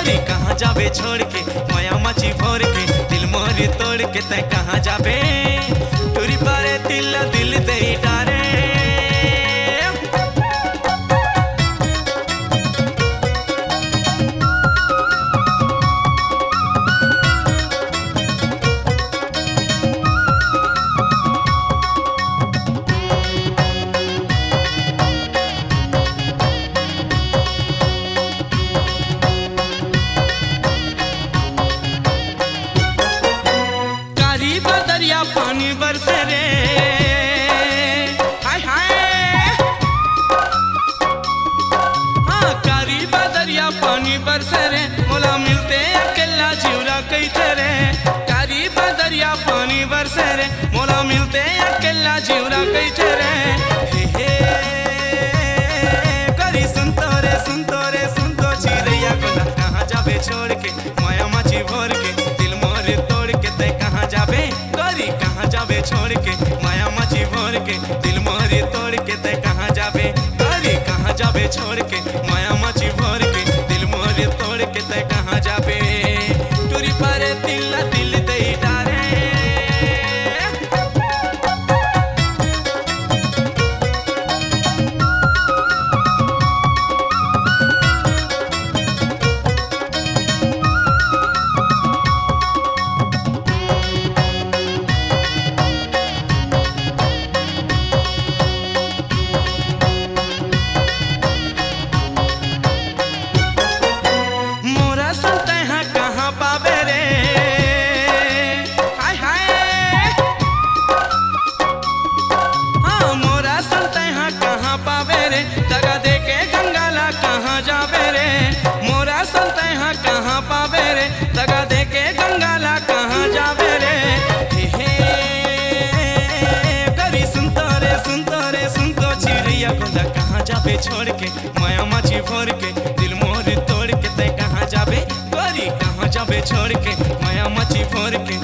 गोरी कहाँ जाबे छोड़ के माया माची भोर के दिल मोर तोड़ के तय कहाँ जाबे टूरी पारे दिल दे डारे दरिया पानी बरसे रे हाय हाय हाँ कारी दरिया पानी बरसे रे मोला मिलते अकेला जीवरा कई रे कारी दरिया पानी बरसे रे मोला मिलते अकेला जीवरा कई रे हे हे करी सुनतो सुनतो चिड़ैया कोला कहाँ जाबे छोड़ के माया माची भोर के दिल मोर तोड़ के तय कहाँ जाबे कहाँ जाबे छोड़ के माया माची भोर के दिल मोरी तोड़ के तय कहाँ जाबे अरे कहाँ जाबे छोड़ के माया माची भोर के दिल मोरी तोड़ के तय कहाँ जाबे टूरी पारे दिल दे डारे दगा दे के गंगाला कहाँ जाबे रे मोरा संत यहाँ कहाँ पावे रे दगा दे के गंगाला कहाँ जाबे रे हे हे करी सुनतो चिड़ैया कोला कहाँ जाबे छोड़ के माया माची भोर के दिल मोर तोड़ के तय कहाँ जाबे गोरी कहाँ जाबे छोड़ के माया माची भोर के